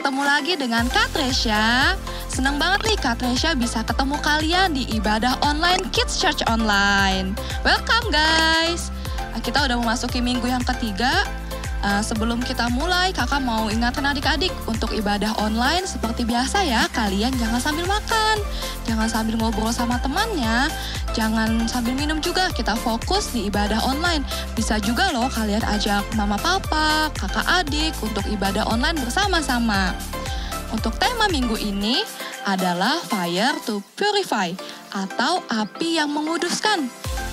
ketemu lagi dengan Kak Tresya. Senang banget nih Kak Tresya bisa ketemu kalian di ibadah online Kids Church Online. Welcome guys. Kita udah memasuki minggu yang ketiga. Sebelum kita mulai, kakak mau ingatkan adik-adik untuk ibadah online seperti biasa ya. Kalian jangan sambil makan, jangan sambil ngobrol sama temannya, jangan sambil minum juga. Kita fokus di ibadah online. Bisa juga loh kalian ajak mama papa, kakak adik untuk ibadah online bersama-sama. Untuk tema minggu ini adalah Fire to Purify atau api yang menguduskan.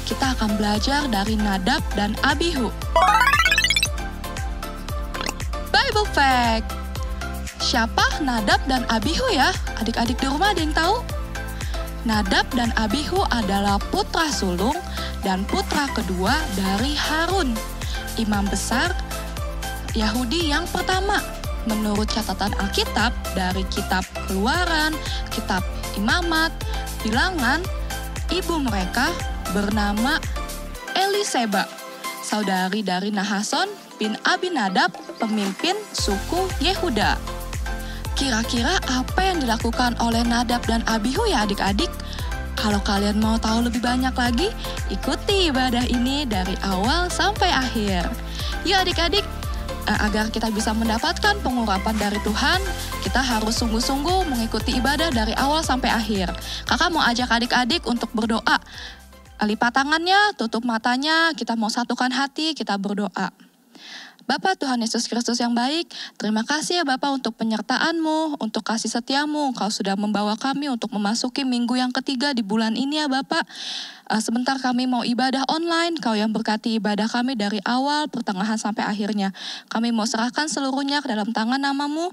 Kita akan belajar dari Nadab dan Abihu. Bible Fact. Siapa Nadab dan Abihu ya? Adik-adik di rumah ada yang tahu? Nadab dan Abihu adalah putra sulung dan putra kedua dari Harun, imam besar Yahudi yang pertama. Menurut catatan Alkitab dari kitab Keluaran, kitab Imamat, Bilangan, ibu mereka bernama Eliseba, saudari dari Nahason bin Abinadab, pemimpin suku Yehuda. Kira-kira apa yang dilakukan oleh Nadab dan Abihu ya adik-adik? Kalau kalian mau tahu lebih banyak lagi, ikuti ibadah ini dari awal sampai akhir. Yuk adik-adik, agar kita bisa mendapatkan pengurapan dari Tuhan, kita harus sungguh-sungguh mengikuti ibadah dari awal sampai akhir. Kakak mau ajak adik-adik untuk berdoa. Lipat tangannya, tutup matanya, kita mau satukan hati, kita berdoa. Bapak Tuhan Yesus Kristus yang baik, terima kasih ya Bapak untuk penyertaan-Mu, untuk kasih setia-Mu. Engkau sudah membawa kami untuk memasuki minggu yang ketiga di bulan ini ya Bapak. Sebentar kami mau ibadah online, Kau yang berkati ibadah kami dari awal, pertengahan sampai akhirnya. Kami mau serahkan seluruhnya ke dalam tangan nama-Mu,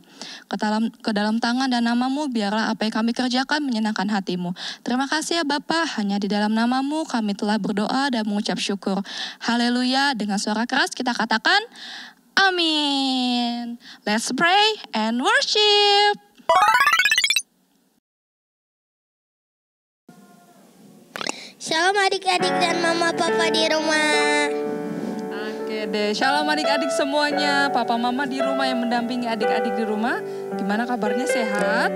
ke dalam tangan dan nama-Mu, biarlah apa yang kami kerjakan menyenangkan hati-Mu. Terima kasih ya Bapak, hanya di dalam nama-Mu kami telah berdoa dan mengucap syukur. Haleluya, dengan suara keras kita katakan, Amin. Let's pray and worship. Shalom adik-adik dan mama papa di rumah. Oke deh, shalom adik-adik semuanya. Papa mama di rumah yang mendampingi adik-adik di rumah. Gimana kabarnya, sehat?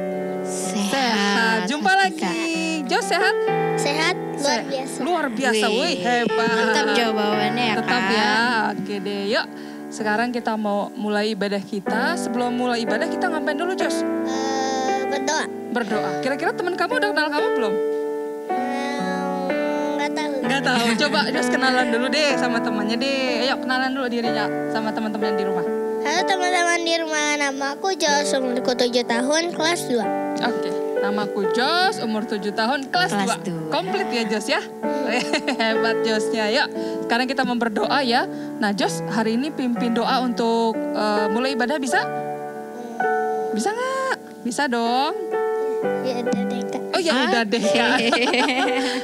Sehat. Jumpa lagi. Jo sehat? Sehat, luar biasa. Luar biasa, wih hebat. Tetap jawabannya ya Tetap kan? ya, oke deh. Yuk, sekarang kita mau mulai ibadah kita. Sebelum mulai ibadah kita ngapain dulu, Jos? Berdoa. Berdoa. Kira-kira teman kamu udah kenal kamu belum? Nggak tahu. Nggak tahu. Coba Jos kenalan dulu deh sama temannya deh. Ayo kenalan dulu dirinya sama teman-teman di rumah. Halo teman-teman di rumah, nama aku Jos, umurku 7 tahun, kelas 2. Oke, namaku Jos, umur 7 tahun, kelas 2. Komplit ya Jos ya? Hebat Josnya. Yuk, sekarang kita mau berdoa ya. Nah Jos, hari ini pimpin doa untuk mulai ibadah bisa? Bisa nggak? Bisa dong. Ya udah deh Kak. Oh ya udah deh Kak.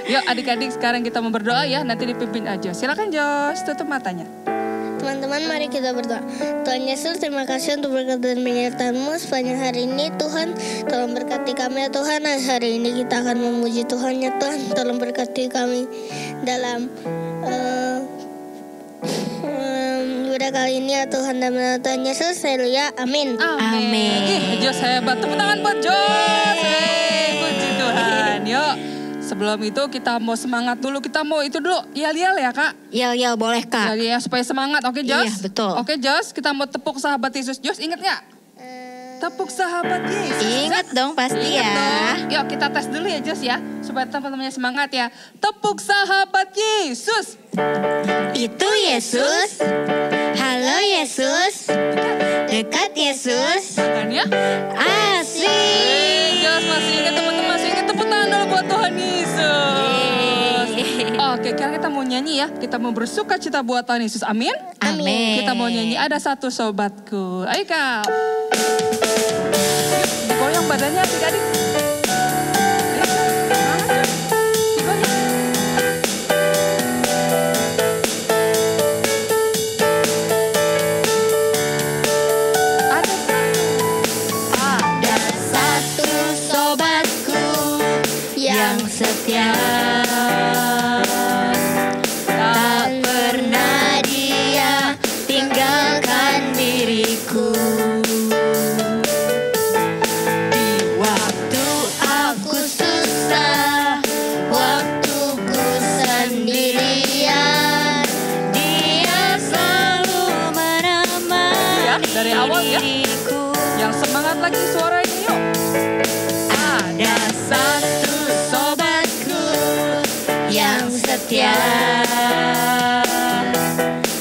Yuk adik-adik sekarang kita mau berdoa ya, nanti dipimpin aja. Silakan Jos, tutup matanya. Teman-teman mari kita berdoa. Tuhan Yesus, terima kasih untuk berkat dan penyertaan-Mu sepanjang hari ini. Tuhan tolong berkati kami ya Tuhan. Hari ini kita akan memuji Tuhan ya Tuhan. Tolong berkati kami dalam ibadah kali ini ya Tuhan, dan nama Tuhan Yesus. Haleluya, amin. Amin. Ih, Jos hebat. Tepuk tangan buat Jos. Puji Tuhan. Yuk. Sebelum itu kita mau semangat dulu, kita mau itu dulu, yel-yel ya Kak? Yel-yel boleh Kak? Ya, supaya semangat, oke Jos? Iya betul. Oke Jos, kita mau tepuk sahabat Yesus. Jos inget gak? Tepuk sahabat Yesus. Ingat dong pasti Ingat ya. dong. Yuk kita tes dulu ya Jos ya, supaya teman-temannya semangat ya. Tepuk sahabat Yesus. Itu Yesus. Halo Yesus. Dekat Yesus. Tangannya. Asik. Jos masih ingat teman-teman, masih ingat, tepuk tangan dulu buat Tuhan Yesus. Oke, sekarang kita mau nyanyi ya. Kita mau bersuka cita buat Tuhan Yesus. Amin. Amin. Kita mau nyanyi, ada satu sobatku. Ayo Kak. Yuk, digoyang badannya adik-adik. Ayo, semangat yuk. Digoyang. Ada satu sobatku yang setia. Tak pernah dia tinggalkan diriku. Dari awal ya. diriku. Yang semangat lagi suaranya yuk. Ada satu sobatku yang setia,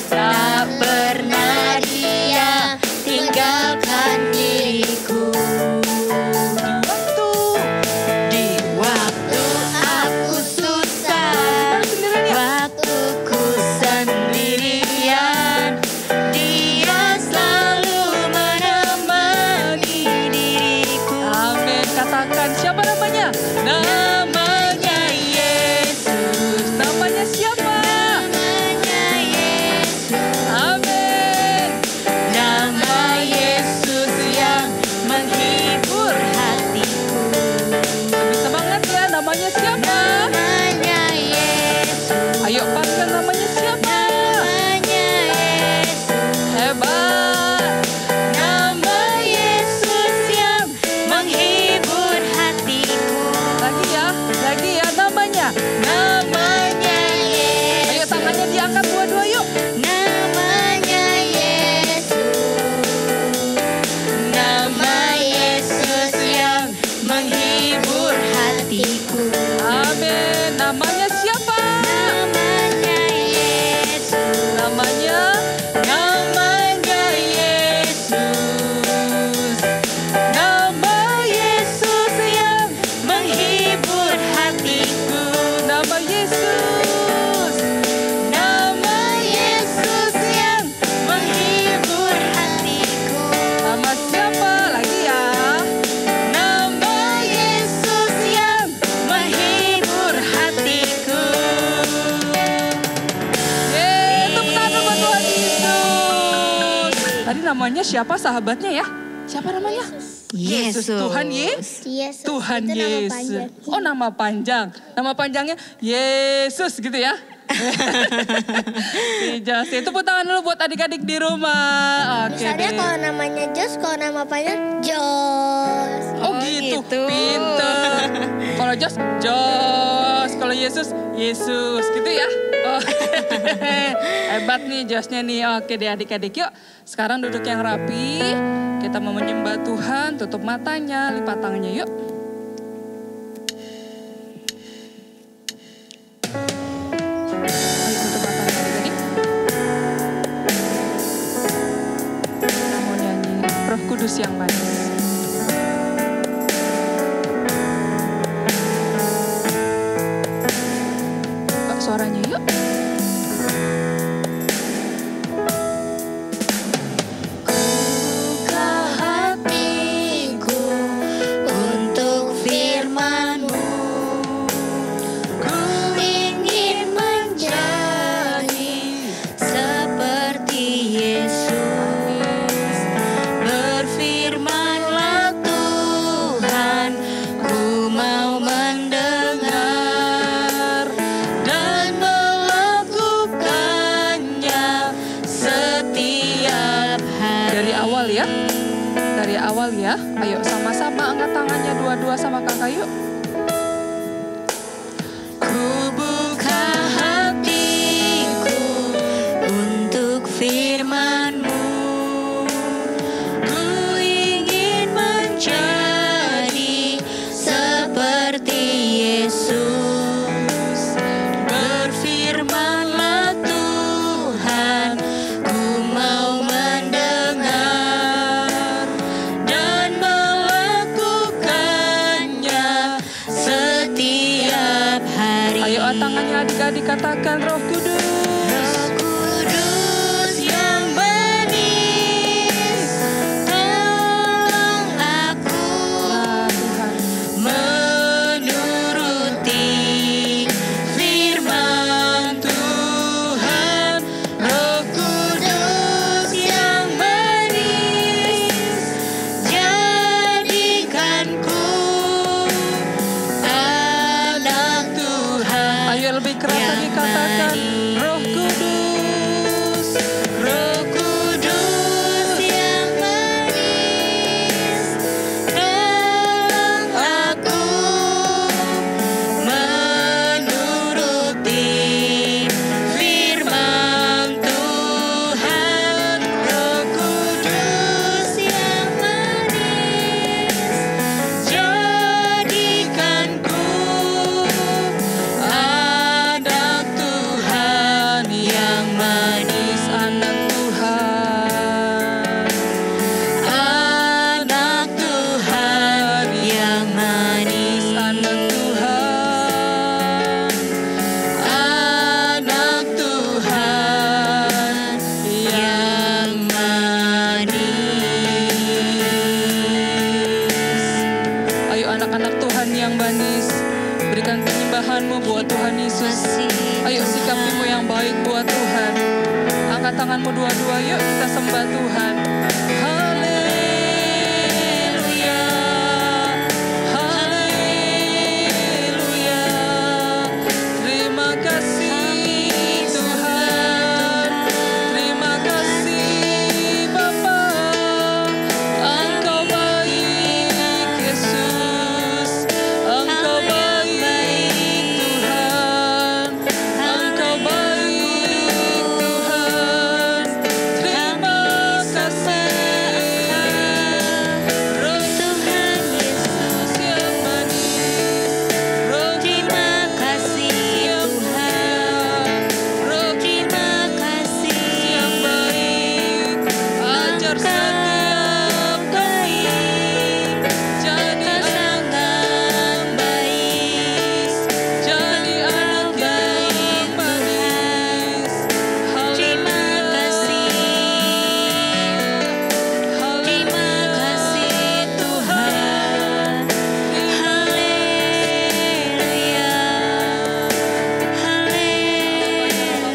tak pernah dia tinggalkan diriku. Di waktu aku susah, waktuku sendirian, dia selalu menemani diriku. Amin. Katakan siapa namanya? Namanya Yesus. Namanya siapa? Namanya Yesus, Amin. nama Yesus yang menghibur hatiku. Lebih semangat ya. Namanya siapa? Namanya Yesus, Ayo panggil namanya siapa? namanya Yesus, Hebat. nama Yesus yang menghibur hatiku. Lagi ya namanya. Namanya Ayo Yesus, tangannya diangkat dua-dua yuk. namanya Yesus, nama Yesus yang menghibur hatiku. Amin. Namanya siapa? Namanya Yesus, Namanya Yesus, nama Yesus yang menghibur hatiku. nama Yesus. Nama Yesus yang menghibur hatiku. Nama siapa? Lagi ya. Nama Yesus yang menghibur hatiku. Yeay, tepuk tangan buat Tuhan Yesus. Tadi namanya siapa sahabatnya ya? Siapa namanya? Yesus. Tuhan Yesus. Yesus. Tuhan Itu nama Yesus. panjang. Oh nama panjang. Nama panjangnya Yesus gitu ya. Jos, tepuk tangan dulu buat adik-adik di rumah. Oke Misalnya deh. kalau namanya Jos, kalau nama panjang Jos. Oh Oh, gitu, gitu. pinter. Kalau Jos, Jos. Kalau Yesus, Yesus gitu ya. Oh. Hebat nih Josnya nih. Oke deh adik-adik yuk. Sekarang duduk yang rapi. Kita mau menyembah Tuhan. Tutup matanya, lipat tangannya yuk. Ayo tutup matanya adik-adik. Kita mau nyanyi Roh Kudus yang manis. Buka suaranya yuk. Buka hatiku untuk firman-Mu. Ku ingin menjadi seperti Yesus. Berfirman-Lah Tuhan, ku mau mendengar dan melakukannya setiap hari. Dari awal ya. Dari awal ya. Ayo sama-sama angkat tangannya dua-dua sama kakak yuk. Ku buka hatiku untuk firman-Mu. Ku ingin menjadi seperti Yesus. Berfirman-Lah Tuhan, ku mau mendengar dan melakukannya setiap hari. Ayo tangannya adik-adik katakan Roh Kudus. Roh Kudus yang manis, tolong aku Wah Tuhan. menuruti firman Tuhan. Roh Kudus yang manis, jadikanku anak Tuhan. Ayo lebih keras lagi yang katakan. manis. buat Tuhan Yesus. Ayo sikapimu yang baik buat Tuhan. Angkat tanganmu dua-dua, yuk kita sembah Tuhan. Haleluya, haleluya. Terima kasih Tuhan, terima kasih Bapa. Engkau baik Yesus, Engkau baik Tuhan, Engkau baik Tuhan. Terima kasih Roh Tuhan Yesus, yang manis, Roh terima kasih Tuhan, Roh terima kasih yang baik. Ajar setiap kami jadi anak yang baik, jadi anak yang manis. Terima kasih, terima kasih Tuhan. Haleluya, haleluya. Engkau baik, terima kasih Tuhan,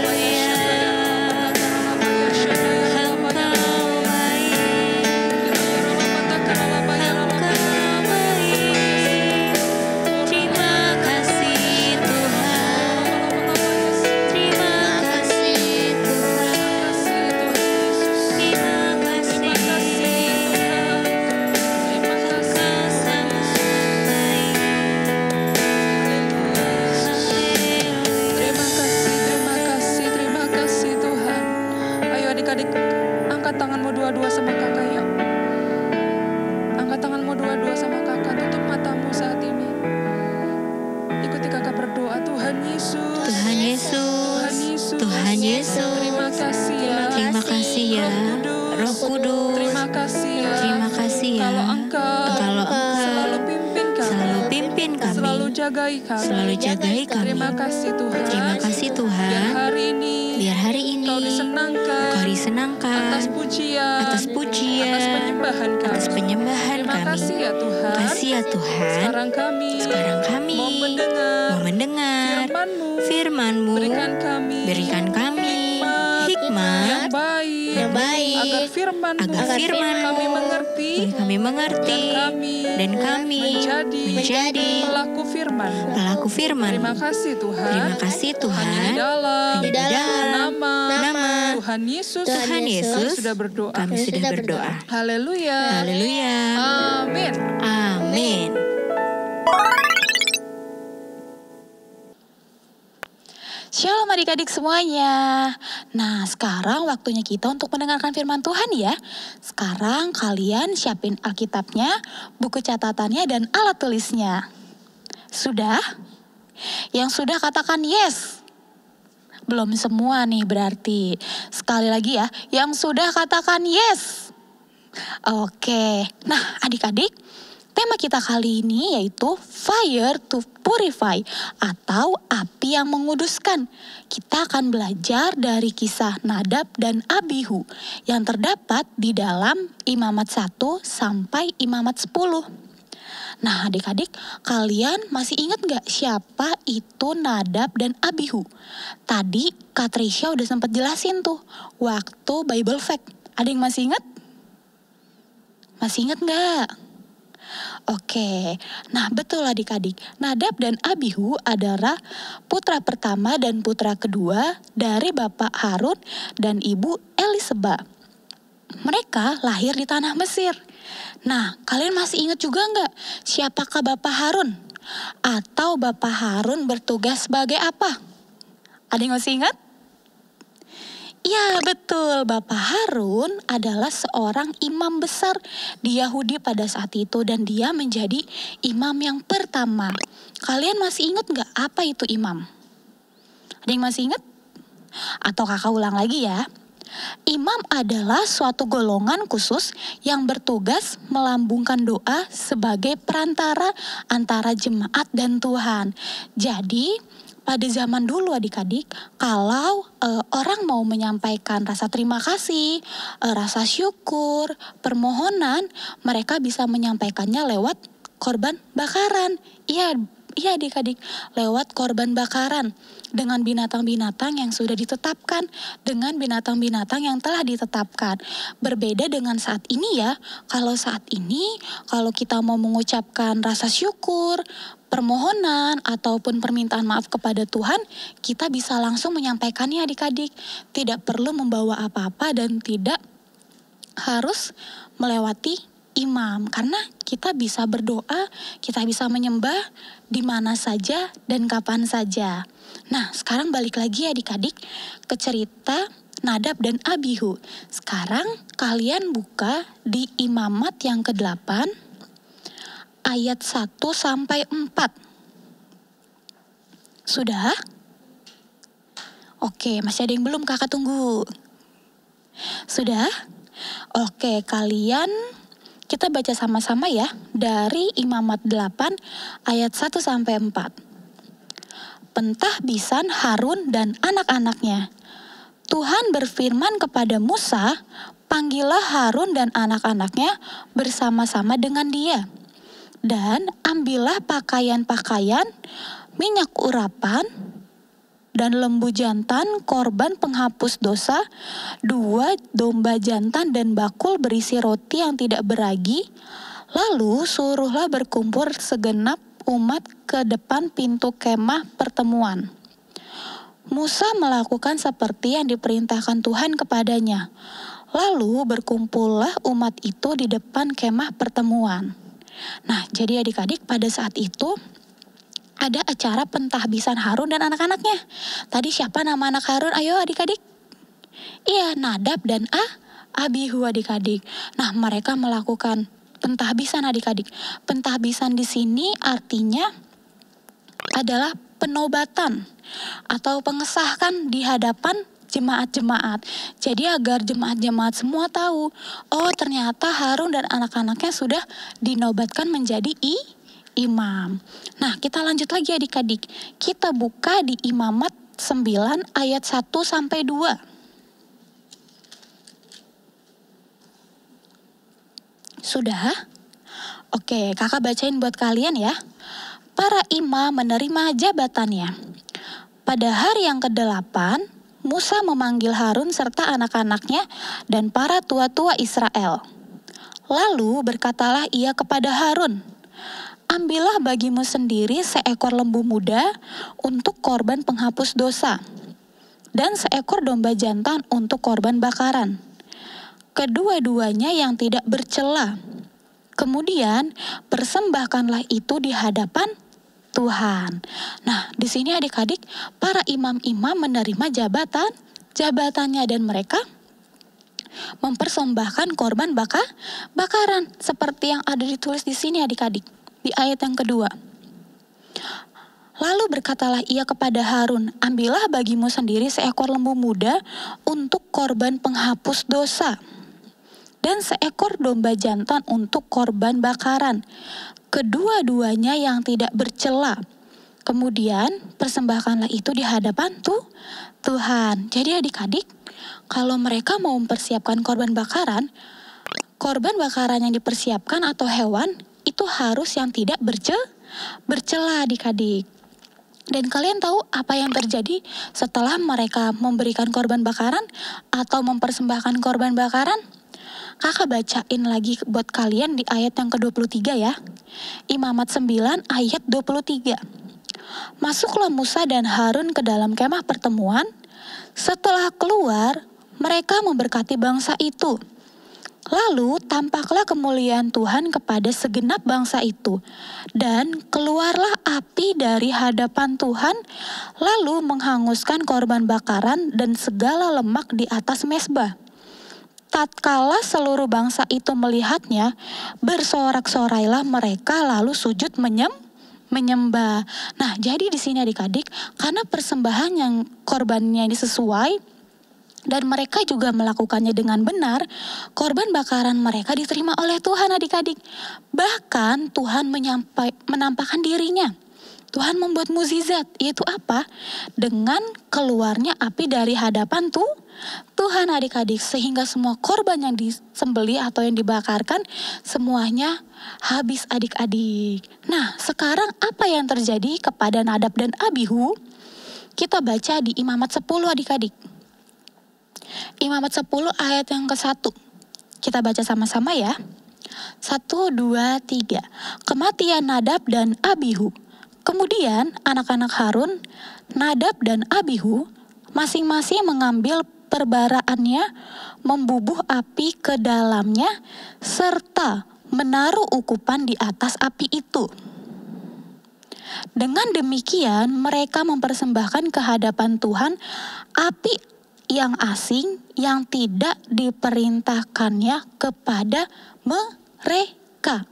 terima kasih Tuhan, terima kasih Engkau sangat baik. Terima kasih Tuhan. Ayo adik-adik, angkat tanganmu dua-dua sama kakak yuk. Angkat tanganmu dua-dua sama kakak, tutup matamu saat ini. Ikuti kakak berdoa, Tuhan Yesus. Tuhan Yesus, Tuhan Yesus, Terima kasih ya. terima kasih ya, Roh Kudus, Terima kasih ya. terima kasih ya, Kalau Engkau selalu pimpin kami, selalu pimpin kami, selalu jagai kami. selalu jagai kami. Terima kasih Tuhan. Terima kasih Biar Tuhan, hari ini biar hari ini Kau disenangkan Kau disenangkan atas pujian, atas pujian, atas penyembahan kami. atas penyembahan Terima kami. kasih ya Tuhan. Kasih ya Tuhan. Sekarang kami mau mendengar firman-Mu, firman-Mu. Berikan kami hikmat yang baik, yang baik, agar firman-Mu agar firman-Mu kami mengerti kami mengerti dan kami menjadi pelaku firman-Mu. pelaku firman. Terima kasih Tuhan. Terima kasih Hanya Tuhan. di dalam Hanya di dalam nama Tuhan Yesus, Tuhan Yesus, kami sudah berdoa. kami sudah berdoa. Haleluya. Haleluya. Amin. Amin. Shalom adik-adik semuanya. Nah, sekarang waktunya kita untuk mendengarkan firman Tuhan ya. Sekarang kalian siapin Alkitabnya, buku catatannya, dan alat tulisnya. Sudah? Yang sudah katakan yes. Belum semua nih berarti. Sekali lagi ya, yang sudah katakan yes. Oke, nah adik-adik, tema kita kali ini yaitu Fire to Purify atau api yang menguduskan. Kita akan belajar dari kisah Nadab dan Abihu yang terdapat di dalam Imamat 1 sampai Imamat 10. Nah adik-adik, kalian masih ingat gak siapa itu Nadab dan Abihu? Tadi Kak Trisha udah sempat jelasin tuh waktu Bible Fact. Ada yang masih ingat? Masih ingat gak? Oke, nah betul adik-adik, Nadab dan Abihu adalah putra pertama dan putra kedua dari Bapak Harun dan Ibu Eliseba. Mereka lahir di tanah Mesir. Nah, kalian masih ingat juga nggak siapakah Bapak Harun? Atau Bapak Harun bertugas sebagai apa? Ada yang masih ingat? Ya betul, Bapak Harun adalah seorang imam besar di Yahudi pada saat itu dan dia menjadi imam yang pertama. Kalian masih ingat nggak apa itu imam? Ada yang masih ingat? Atau kakak ulang lagi ya. Imam adalah suatu golongan khusus yang bertugas melambungkan doa sebagai perantara antara jemaat dan Tuhan. Jadi pada zaman dulu adik-adik, kalau orang mau menyampaikan rasa terima kasih, rasa syukur, permohonan, mereka bisa menyampaikannya lewat korban bakaran. Iya, Iya adik-adik, lewat korban bakaran dengan binatang-binatang yang sudah ditetapkan, dengan binatang-binatang yang telah ditetapkan. Berbeda dengan saat ini ya, kalau saat ini kalau kita mau mengucapkan rasa syukur, permohonan ataupun permintaan maaf kepada Tuhan, kita bisa langsung menyampaikannya adik-adik. Tidak perlu membawa apa-apa dan tidak harus melewati imam, karena kita bisa berdoa, kita bisa menyembah di mana saja dan kapan saja. Nah, sekarang balik lagi adik-adik ke cerita Nadab dan Abihu. Sekarang kalian buka di Imamat yang ke-8 ayat 1 sampai 4. Sudah? Oke, masih ada yang belum? Kakak tunggu. Sudah? Oke, kita baca sama-sama ya dari Imamat 8 ayat 1 sampai 4. Pentahbisan Harun dan anak-anaknya. Tuhan berfirman kepada Musa, panggillah Harun dan anak-anaknya bersama-sama dengan dia. Dan ambillah pakaian-pakaian, minyak urapan, dan lembu jantan korban penghapus dosa, 2 domba jantan dan bakul berisi roti yang tidak beragi. Lalu suruhlah berkumpul segenap umat ke depan pintu kemah pertemuan. Musa melakukan seperti yang diperintahkan Tuhan kepadanya. Lalu berkumpullah umat itu di depan kemah pertemuan. Nah, jadi adik-adik pada saat itu ada acara pentahbisan Harun dan anak-anaknya. Tadi siapa nama anak Harun? Ayo adik-adik. Iya, Nadab dan Abihu adik-adik. Nah, mereka melakukan pentahbisan adik-adik. Pentahbisan di sini artinya adalah penobatan atau pengesahan di hadapan jemaat-jemaat. Jadi agar jemaat-jemaat semua tahu, oh ternyata Harun dan anak-anaknya sudah dinobatkan menjadi imam. Nah, kita lanjut lagi adik-adik. Kita buka di Imamat 9 ayat 1 sampai 2. Sudah? Oke, kakak bacain buat kalian ya. Para imam menerima jabatannya. Pada hari yang ke-8, Musa memanggil Harun serta anak-anaknya dan para tua-tua Israel. Lalu berkatalah ia kepada Harun, ambillah bagimu sendiri seekor lembu muda untuk korban penghapus dosa, dan seekor domba jantan untuk korban bakaran. Kedua-duanya yang tidak bercela. Kemudian persembahkanlah itu di hadapan Tuhan. Nah, di sini adik-adik, para imam-imam menerima jabatannya dan mereka mempersembahkan korban bakaran seperti yang ada ditulis di sini adik-adik. Di ayat yang kedua. Lalu berkatalah ia kepada Harun, ambillah bagimu sendiri seekor lembu muda untuk korban penghapus dosa, dan seekor domba jantan untuk korban bakaran. Kedua-duanya yang tidak bercela. Kemudian persembahkanlah itu di hadapan Tuhan. Jadi adik-adik, kalau mereka mau mempersiapkan korban bakaran yang dipersiapkan atau hewan, itu harus yang tidak bercela adik-adik. Dan kalian tahu apa yang terjadi setelah mereka memberikan korban bakaran atau mempersembahkan korban bakaran? Kakak bacain lagi buat kalian di ayat yang ke-23 ya. Imamat 9 ayat 23. Masuklah Musa dan Harun ke dalam kemah pertemuan. Setelah keluar, mereka memberkati bangsa itu. Lalu tampaklah kemuliaan Tuhan kepada segenap bangsa itu, dan keluarlah api dari hadapan Tuhan, lalu menghanguskan korban bakaran dan segala lemak di atas mezbah. Tatkala seluruh bangsa itu melihatnya, bersorak-sorailah mereka lalu sujud menyembah. Nah, jadi di sini adik-adik, karena persembahan yang korbannya ini sesuai dan mereka juga melakukannya dengan benar, korban bakaran mereka diterima oleh Tuhan adik-adik. Bahkan Tuhan menampakkan dirinya. Tuhan membuat mukjizat, yaitu apa? Dengan keluarnya api dari hadapan Tuhan adik-adik, sehingga semua korban yang disembelih atau yang dibakarkan semuanya habis adik-adik. Nah, sekarang apa yang terjadi kepada Nadab dan Abihu? Kita baca di Imamat 10 adik-adik. Imamat 10 ayat yang ke-1. Kita baca sama-sama ya. 1, 2, 3. Kematian Nadab dan Abihu. Kemudian anak-anak Harun, Nadab dan Abihu, masing-masing mengambil perbaraannya, membubuh api ke dalamnya, serta menaruh ukupan di atas api itu. Dengan demikian mereka mempersembahkan ke hadapan Tuhan api yang asing yang tidak diperintahkannya kepada mereka.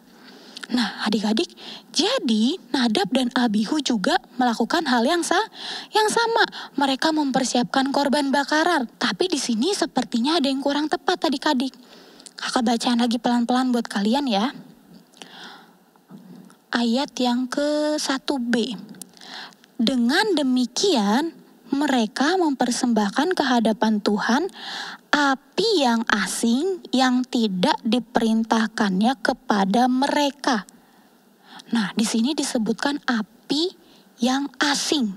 Nah, adik-adik, jadi Nadab dan Abihu juga melakukan hal yang sama. Mereka mempersiapkan korban bakaran, tapi di sini sepertinya ada yang kurang tepat adik-adik. Kakak bacaan lagi pelan-pelan buat kalian ya. Ayat yang ke-1b. Dengan demikian mereka mempersembahkan ke hadapan Tuhan api yang asing yang tidak diperintahkannya kepada mereka. Nah, di sini disebutkan api yang asing.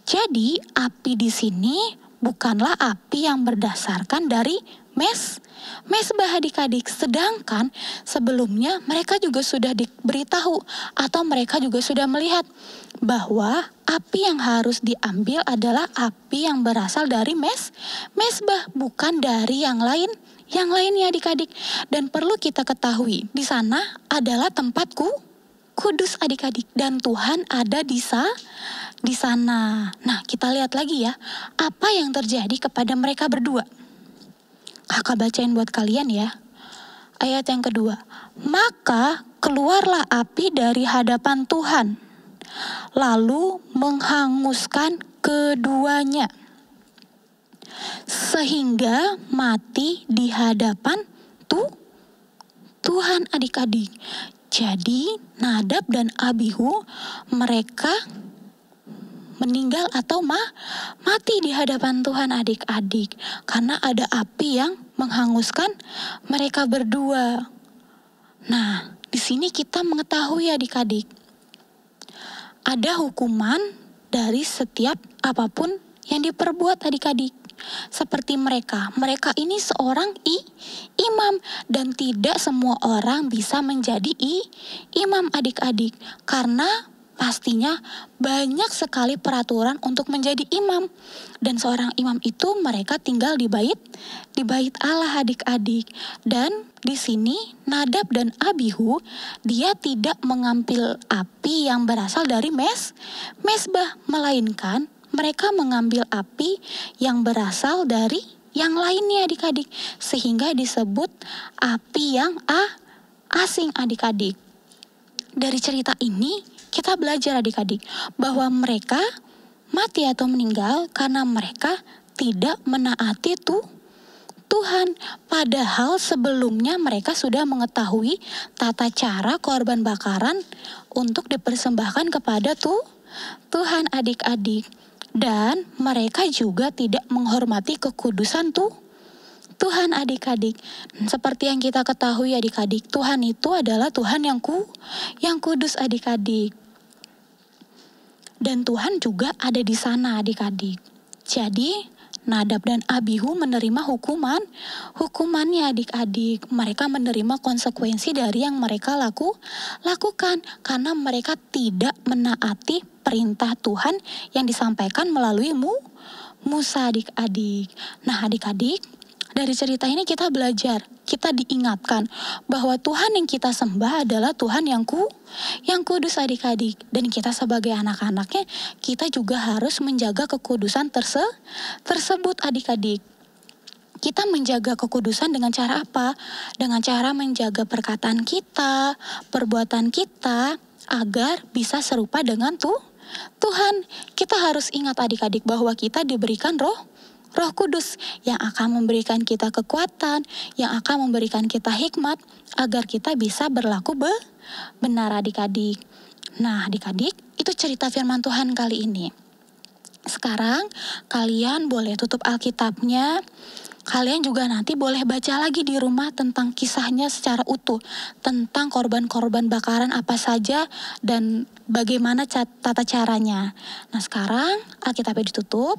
Jadi, api di sini bukanlah api yang berdasarkan dari mesbah adik-adik. Sedangkan sebelumnya mereka juga sudah diberitahu atau mereka juga sudah melihat bahwa api yang harus diambil adalah api yang berasal dari mesbah, bukan dari yang lainnya adik-adik. Dan perlu kita ketahui, di sana adalah tempat kudus adik-adik, dan Tuhan ada di sana. Nah, kita lihat lagi ya, apa yang terjadi kepada mereka berdua. Kakak bacain buat kalian ya. Ayat yang kedua. Maka keluarlah api dari hadapan Tuhan, lalu menghanguskan keduanya, sehingga mati di hadapan Tuhan adik-adik. Jadi Nadab dan Abihu mereka meninggal atau mati di hadapan Tuhan adik-adik, karena ada api yang menghanguskan mereka berdua. Nah, di sini kita mengetahui adik-adik, ada hukuman dari setiap apapun yang diperbuat adik-adik. Seperti mereka ini seorang imam, dan tidak semua orang bisa menjadi imam adik-adik, karena pastinya banyak sekali peraturan untuk menjadi imam. Dan seorang imam itu mereka tinggal di bait Allah adik-adik. Dan di sini Nadab dan Abihu dia tidak mengambil api yang berasal dari mesbah, melainkan mereka mengambil api yang berasal dari yang lainnya adik-adik, sehingga disebut api yang asing adik-adik. Dari cerita ini kita belajar adik-adik bahwa mereka mati atau meninggal karena mereka tidak menaati Tuhan. Padahal sebelumnya mereka sudah mengetahui tata cara korban bakaran untuk dipersembahkan kepada Tuhan adik-adik. Dan mereka juga tidak menghormati kekudusan Tuhan adik-adik. Seperti yang kita ketahui adik-adik, Tuhan itu adalah Tuhan yang kudus adik-adik. Dan Tuhan juga ada di sana adik-adik. Jadi Nadab dan Abihu menerima hukumannya adik-adik. Mereka menerima konsekuensi dari yang mereka lakukan karena mereka tidak menaati perintah Tuhan yang disampaikan melalui Musa adik-adik. Nah adik-adik, dari cerita ini kita belajar, kita diingatkan bahwa Tuhan yang kita sembah adalah Tuhan yang kudus adik-adik. Dan kita sebagai anak-anaknya, kita juga harus menjaga kekudusan tersebut adik-adik. Kita menjaga kekudusan dengan cara apa? Dengan cara menjaga perkataan kita, perbuatan kita, agar bisa serupa dengan Tuhan. Kita harus ingat adik-adik bahwa kita diberikan Roh Kudus yang akan memberikan kita kekuatan, yang akan memberikan kita hikmat agar kita bisa berlaku benar adik-adik. Nah adik-adik, itu cerita firman Tuhan kali ini. Sekarang kalian boleh tutup Alkitabnya. Kalian juga nanti boleh baca lagi di rumah tentang kisahnya secara utuh. Tentang korban-korban bakaran apa saja dan bagaimana tata caranya. Nah sekarang Alkitabnya ditutup,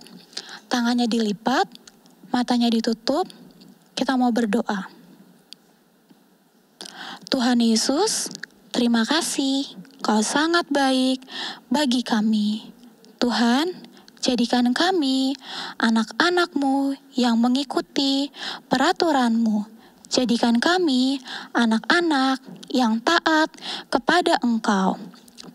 tangannya dilipat, matanya ditutup. Kita mau berdoa. Tuhan Yesus, terima kasih. Kau sangat baik bagi kami. Tuhan, jadikan kami anak-anak-Mu yang mengikuti peraturan-Mu. Jadikan kami anak-anak yang taat kepada Engkau.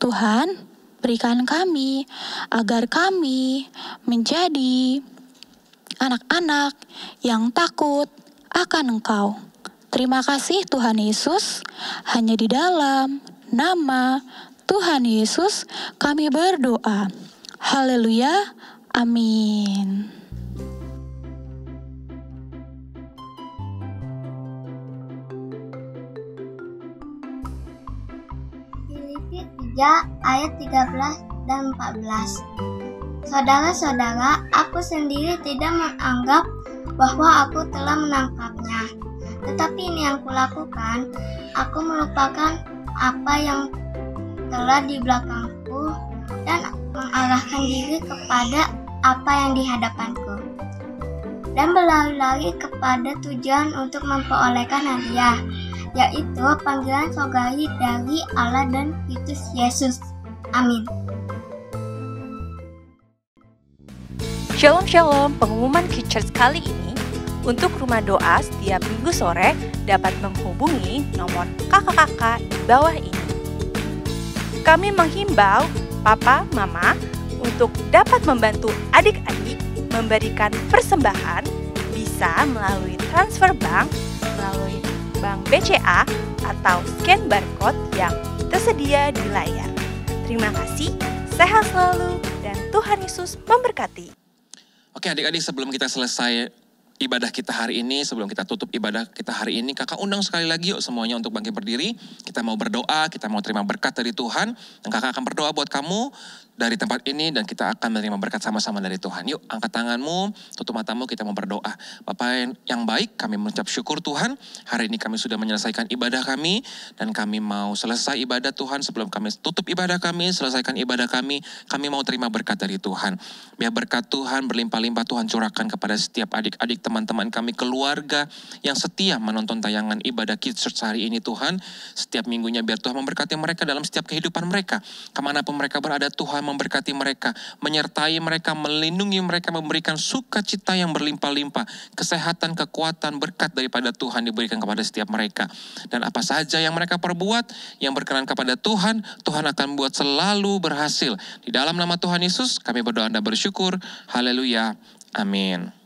Tuhan, berikan kami agar kami menjadi anak-anak yang takut akan Engkau. Terima kasih Tuhan Yesus, hanya di dalam nama Tuhan Yesus kami berdoa. Haleluya, amin. Filipi 3 ayat 13 dan 14. Saudara-saudara, aku sendiri tidak menganggap bahwa aku telah menangkapnya. Tetapi ini yang kulakukan, aku melupakan apa yang telah di belakangku dan mengarahkan diri kepada apa yang di hadapanku. Dan berlari-lari kepada tujuan untuk memperolehkan hadiah, yaitu panggilan sorgawi dari Allah dan Kristus Yesus. Amin. Shalom Shalom, pengumuman Kids Church kali ini untuk rumah doa setiap minggu sore dapat menghubungi nomor kakak-kakak di bawah ini. Kami menghimbau Papa, Mama untuk dapat membantu adik-adik memberikan persembahan bisa melalui transfer bank, melalui bank BCA atau scan barcode yang tersedia di layar. Terima kasih, sehat selalu dan Tuhan Yesus memberkati. Oke adik-adik, sebelum kita selesai ibadah kita hari ini, sebelum kita tutup ibadah kita hari ini, kakak undang sekali lagi yuk semuanya untuk bangkit berdiri. Kita mau berdoa, kita mau terima berkat dari Tuhan. Dan kakak akan berdoa buat kamu dari tempat ini dan kita akan menerima berkat sama-sama dari Tuhan. Yuk angkat tanganmu, tutup matamu, kita mau berdoa. Bapa yang baik, kami mengucap syukur Tuhan. Hari ini kami sudah menyelesaikan ibadah kami dan kami mau selesai ibadah Tuhan. Sebelum kami tutup ibadah kami, selesaikan ibadah kami mau terima berkat dari Tuhan. Biar berkat Tuhan berlimpah-limpah Tuhan curahkan kepada setiap adik-adik, teman-teman kami, keluarga yang setia menonton tayangan ibadah Kids Church hari ini Tuhan. Setiap minggunya biar Tuhan memberkati mereka dalam setiap kehidupan mereka. Kemanapun mereka berada Tuhan memberkati mereka, menyertai mereka, melindungi mereka, memberikan sukacita yang berlimpah-limpah, kesehatan, kekuatan, berkat daripada Tuhan diberikan kepada setiap mereka. Dan apa saja yang mereka perbuat, yang berkenan kepada Tuhan, Tuhan akan buat selalu berhasil. Di dalam nama Tuhan Yesus kami berdoa dan bersyukur. Haleluya. Amin.